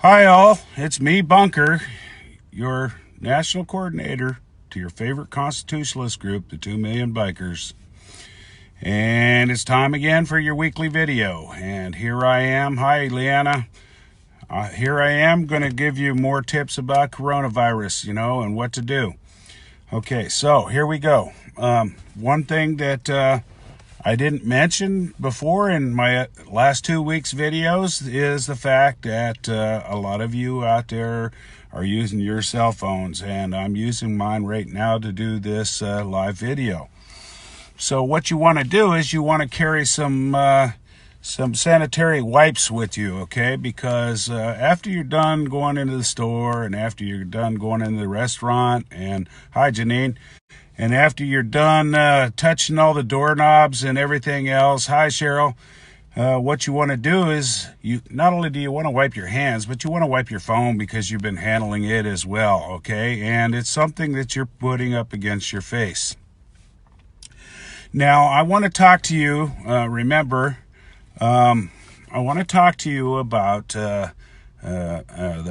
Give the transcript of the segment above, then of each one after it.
Hi all, it's me, Bunker, your national coordinator to your favorite constitutionalist group, the 2 Million Bikers. And it's time again for your weekly video. And here I am. Hi, Leanna. Here I am going to give you more tips about coronavirus, and what to do. Okay, so here we go. One thing that I didn't mention before in my last 2 weeks videos is the fact that a lot of you out there are using your cell phones, and I'm using mine right now to do this live video. So what you want to do is you want to carry some sanitary wipes with you, okay? Because after you're done going into the store and after you're done going into the restaurant, and hi Janine, and after you're done touching all the doorknobs and everything else, hi Cheryl, what you want to do is, not only do you want to wipe your hands, but you want to wipe your phone because you've been handling it as well, okay? And it's something that you're putting up against your face. Now, I want to talk to you, remember, I want to talk to you about the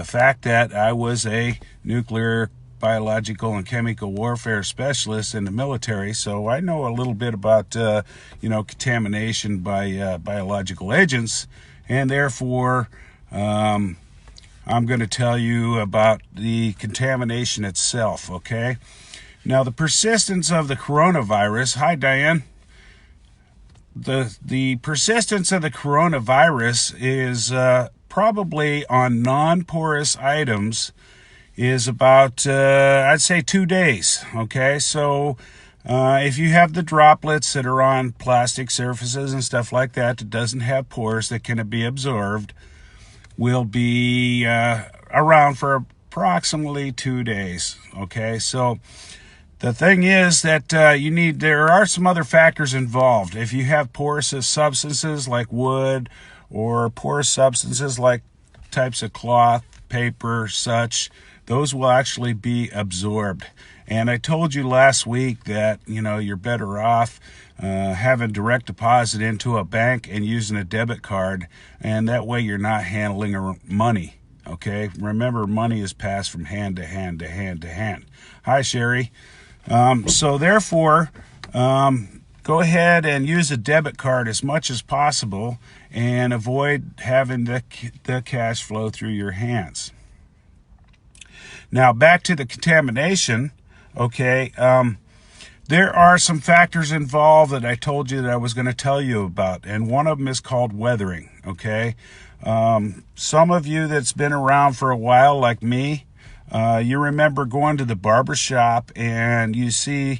fact that I was a nuclear, biological, and chemical warfare specialist in the military, so I know a little bit about, contamination by biological agents, and therefore, I'm going to tell you about the contamination itself, okay? Now, the persistence of the coronavirus, hi Diane, the persistence of the coronavirus is probably on non-porous items is about, I'd say 2 days, okay? So if you have the droplets that are on plastic surfaces and stuff like that doesn't have pores that can be absorbed, will be around for approximately 2 days, okay? So the thing is that there are some other factors involved. If you have porous substances like wood, or porous substances like types of cloth, paper, such, those will actually be absorbed. And I told you last week that, you're better off having direct deposit into a bank and using a debit card, and that way you're not handling money, okay? Remember, money is passed from hand to hand to hand to hand. Hi, Sherry. So therefore, go ahead and use a debit card as much as possible and avoid having the cash flow through your hands. Now, back to the contamination, okay, there are some factors involved that I told you that I was going to tell you about, and one of them is called weathering, okay? Some of you that's been around for a while, like me, you remember going to the barber shop and you see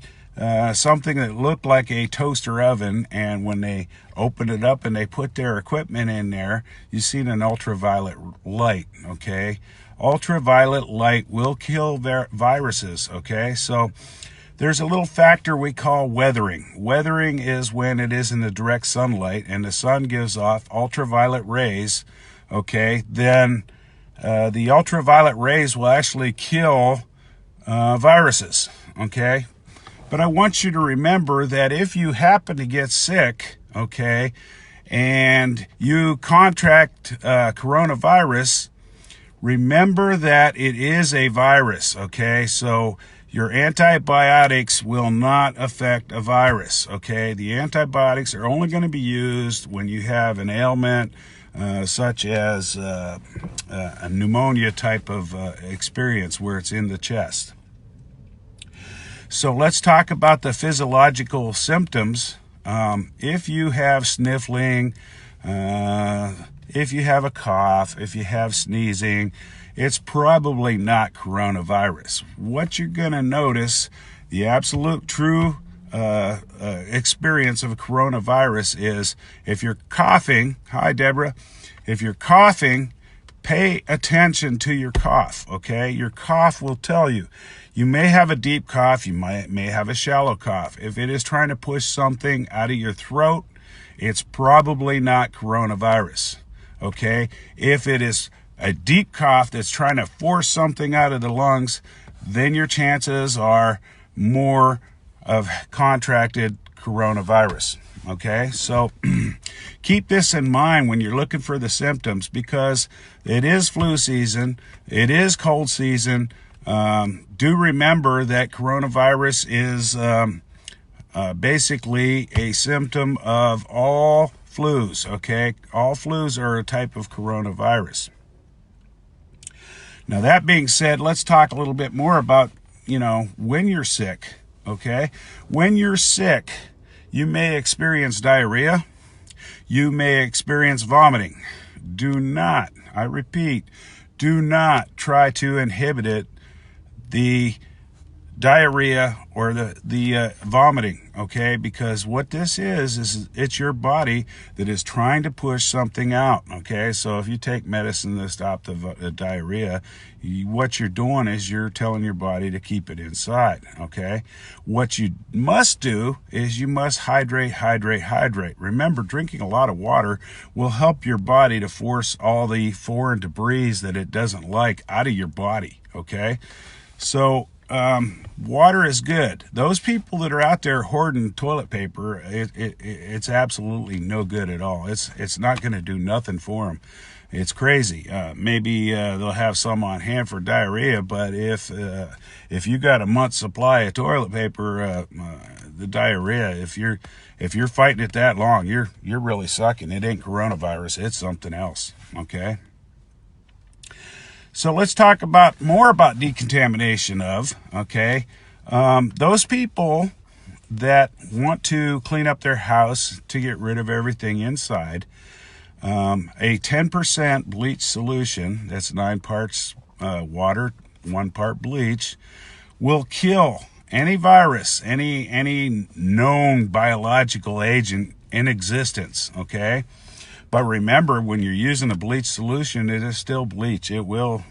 something that looked like a toaster oven, and when they opened it up and they put their equipment in there, you see an ultraviolet light, okay? Ultraviolet light will kill viruses, okay? So there's a little factor we call weathering. Weathering is when it is in the direct sunlight and the sun gives off ultraviolet rays, okay? Then the ultraviolet rays will actually kill viruses, okay? But I want you to remember that if you happen to get sick, okay, and you contract coronavirus, remember that it is a virus, okay? So your antibiotics will not affect a virus, okay? The antibiotics are only going to be used when you have an ailment such as a pneumonia type of experience where it's in the chest. So let's talk about the physiological symptoms. If you have sniffling, if you have a cough, if you have sneezing, it's probably not coronavirus. What you're going to notice, the absolute true experience of a coronavirus is if you're coughing, hi Deborah, if you're coughing, pay attention to your cough, okay? Your cough will tell you. You may have a deep cough, you may have a shallow cough. If it is trying to push something out of your throat, it's probably not coronavirus, okay? If it is a deep cough that's trying to force something out of the lungs, then your chances are more of contracted coronavirus, Okay, so keep this in mind when you're looking for the symptoms, because it is flu season, it is cold season. Do remember that coronavirus is basically a symptom of all flus. Okay, all flus are a type of coronavirus. Now, that being said, let's talk a little bit more about, when you're sick. Okay, when you're sick, you may experience diarrhea. You may experience vomiting. Do not, I repeat, do not try to inhibit the diarrhea or the vomiting, okay? Because what this is it's your body that is trying to push something out, okay? So if you take medicine to stop the diarrhea, what you're doing is you're telling your body to keep it inside, okay? What you must do is you must hydrate. Remember, drinking a lot of water will help your body to force all the foreign debris that it doesn't like out of your body, okay? So water is good. Those people that are out there hoarding toilet paper, it's absolutely no good at all. It's not going to do nothing for them. It's crazy. Maybe they'll have some on hand for diarrhea, but if you got a month's supply of toilet paper, the diarrhea, if you're fighting it that long, you're really sucking. It ain't coronavirus. It's something else. Okay. So let's talk more about decontamination okay? Those people that want to clean up their house to get rid of everything inside, a 10% bleach solution, that's 9 parts water, 1 part bleach, will kill any virus, any known biological agent in existence, okay? But remember, when you're using a bleach solution, it is still bleach. It will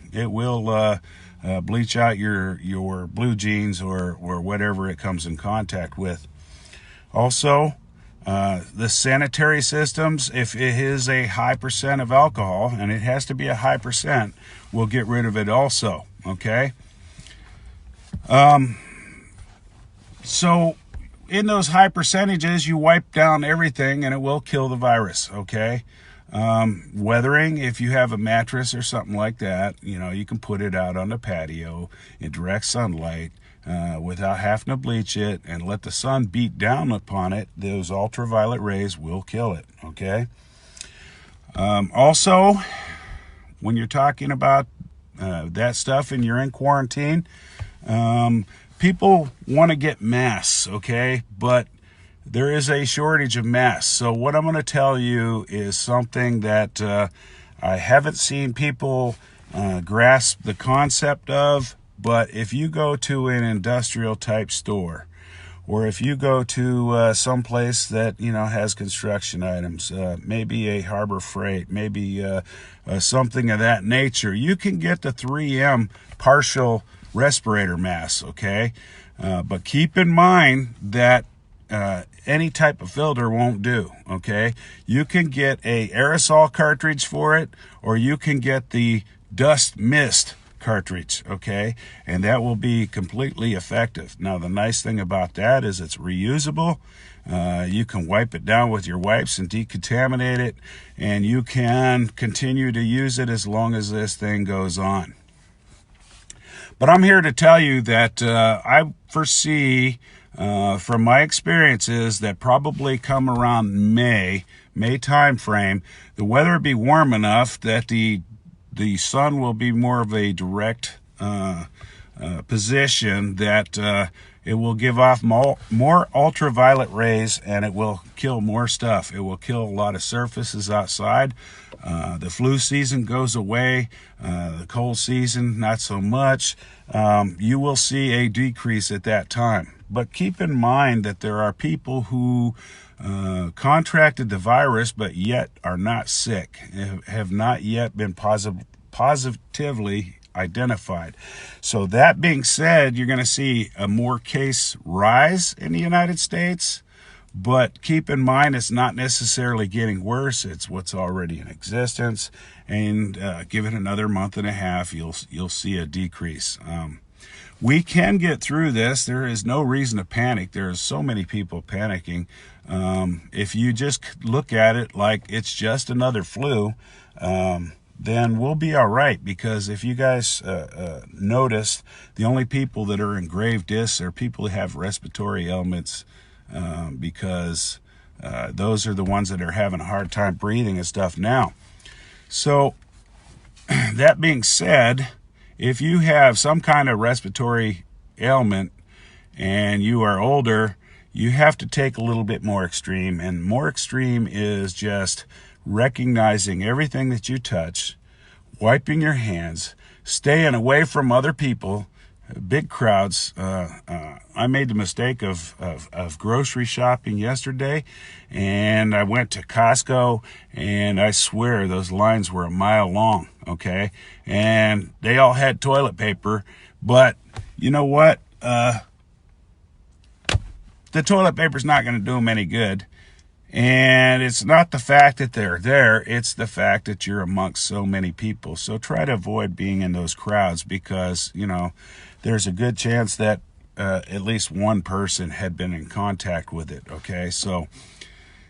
bleach out your blue jeans or whatever it comes in contact with. Also, the sanitary systems, if it is a high percent of alcohol, and it has to be a high percent, will get rid of it also. Okay. So in those high percentages, you wipe down everything and it will kill the virus, okay? Weathering, if you have a mattress or something like that, you can put it out on the patio in direct sunlight without having to bleach it and let the sun beat down upon it. Those ultraviolet rays will kill it, okay? Also, when you're talking about that stuff and you're in quarantine, people want to get masks, okay? But there is a shortage of masks. So what I'm going to tell you is something that I haven't seen people grasp the concept of. But if you go to an industrial type store, or if you go to some place that has construction items, maybe a Harbor Freight, maybe something of that nature, you can get the 3M partial respirator mask, okay? But keep in mind that any type of filter won't do, okay? You can get a aerosol cartridge for it, or you can get the dust mist cartridge, okay? And that will be completely effective. Now, the nice thing about that is it's reusable. You can wipe it down with your wipes and decontaminate it, and you can continue to use it as long as this thing goes on. But I'm here to tell you that I foresee, from my experiences, that probably come around May time frame, the weather will be warm enough that the sun will be more of a direct position, that it will give off more ultraviolet rays, and it will kill more stuff. It will kill a lot of surfaces outside. The flu season goes away. The cold season, not so much. You will see a decrease at that time. But keep in mind that there are people who contracted the virus but yet are not sick, have not yet been positively identified. So that being said, you're going to see a more case rise in the United States, but keep in mind it's not necessarily getting worse. It's what's already in existence, and give it another month and a half, you'll see a decrease. we can get through this. There is no reason to panic. There are so many people panicking. If you just look at it like it's just another flu, then we'll be all right. Because if you guys notice, the only people that are in grave dis are people who have respiratory ailments, because those are the ones that are having a hard time breathing and stuff now. So that being said, if you have some kind of respiratory ailment and you are older, you have to take a little bit more extreme. And more extreme is just recognizing everything that you touch, wiping your hands, staying away from other people, big crowds. I made the mistake of grocery shopping yesterday, and I went to Costco, and I swear those lines were a mile long, okay? And they all had toilet paper, but you know what? The toilet paper's not going to do them any good. And it's not the fact that they're there, it's the fact that you're amongst so many people. So try to avoid being in those crowds, because, you know, there's a good chance that at least one person had been in contact with it, okay? So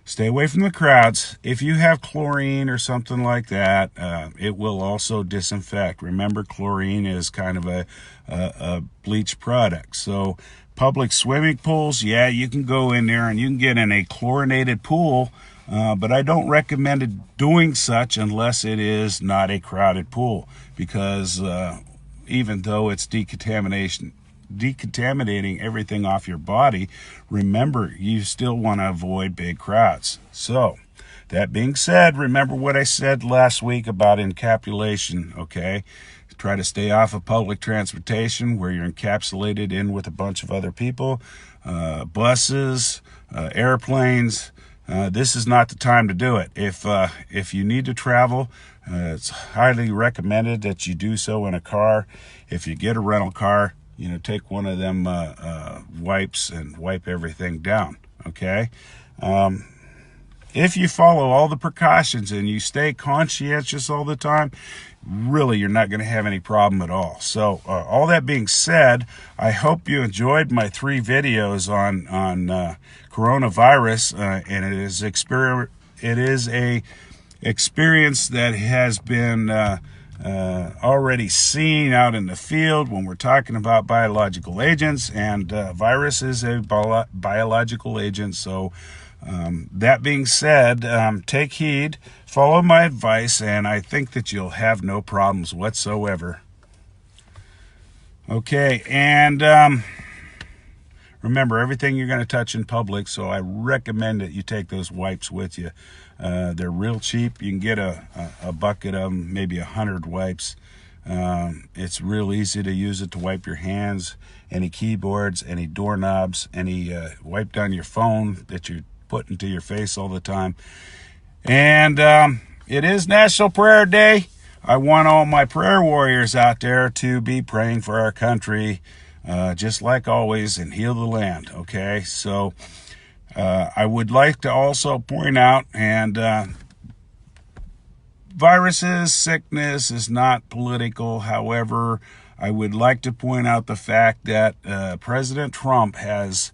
stay away from the crowds. If you have chlorine or something like that, it will also disinfect. Remember, chlorine is kind of a bleach product. So public swimming pools, yeah, you can go in there and you can get in a chlorinated pool, but I don't recommend doing such unless it is not a crowded pool, because even though it's decontaminating everything off your body, remember, you still want to avoid big crowds. So that being said, remember what I said last week about encapsulation, okay? Try to stay off of public transportation where you're encapsulated in with a bunch of other people. Buses, airplanes. This is not the time to do it. If you need to travel, it's highly recommended that you do so in a car. If you get a rental car, you know, take one of them wipes and wipe everything down, okay? If you follow all the precautions and you stay conscientious all the time, really, you're not going to have any problem at all. So all that being said, I hope you enjoyed my 3 videos on coronavirus, and it is a experience that has been already seen out in the field when we're talking about biological agents, and virus is a biological agent. So that being said, take heed, follow my advice, and I think that you'll have no problems whatsoever. Okay, and remember, everything you're going to touch in public, so I recommend that you take those wipes with you. They're real cheap. You can get a bucket of them, maybe 100 wipes. It's real easy to use it to wipe your hands, any keyboards, any doorknobs, any wipe down your phone that you're putting to your face all the time. And it is National Prayer Day. I want all my prayer warriors out there to be praying for our country, just like always, and heal the land, okay? So I would like to also point out, and viruses, sickness is not political. However, I would like to point out the fact that President Trump has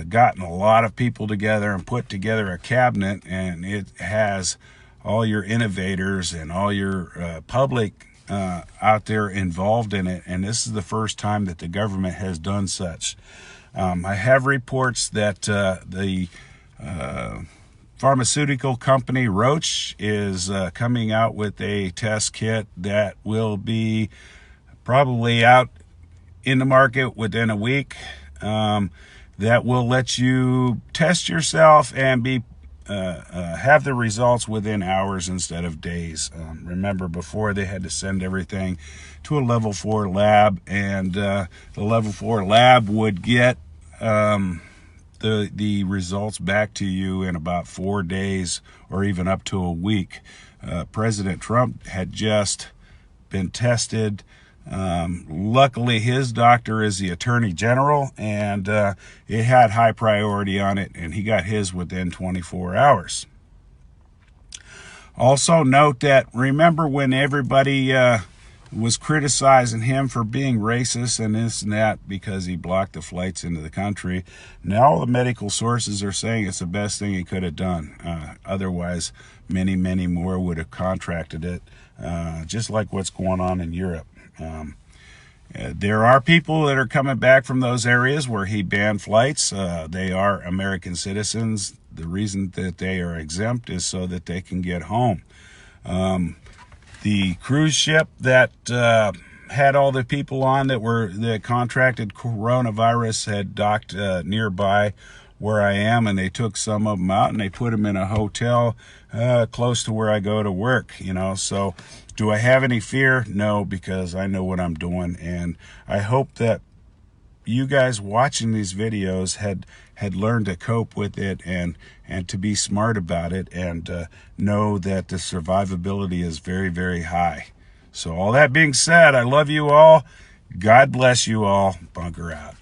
gotten a lot of people together and put together a cabinet, and it has all your innovators and all your public out there involved in it. And this is the first time that the government has done such. I have reports that the pharmaceutical company Roche is coming out with a test kit that will be probably out in the market within a week. That will let you test yourself and be have the results within hours instead of days. Remember, before they had to send everything to a level 4 lab, and the level 4 lab would get the results back to you in about 4 days or even up to a week. President Trump had just been tested. Luckily, his doctor is the Attorney General, and it had high priority on it, and he got his within 24 hours. Also note that, remember when everybody was criticizing him for being racist and this and that because he blocked the flights into the country. Now all the medical sources are saying it's the best thing he could have done. Otherwise, many, many more would have contracted it, just like what's going on in Europe. There are people that are coming back from those areas where he banned flights. They are American citizens. The reason that they are exempt is so that they can get home. The cruise ship that had all the people on that contracted coronavirus had docked nearby where I am, and they took some of them out and they put them in a hotel close to where I go to work. So do I have any fear? No, because I know what I'm doing, and I hope that you guys watching these videos had learned to cope with it and to be smart about it, and know that the survivability is very, very high. So all that being said, I love you all. God bless you all. Bunker out.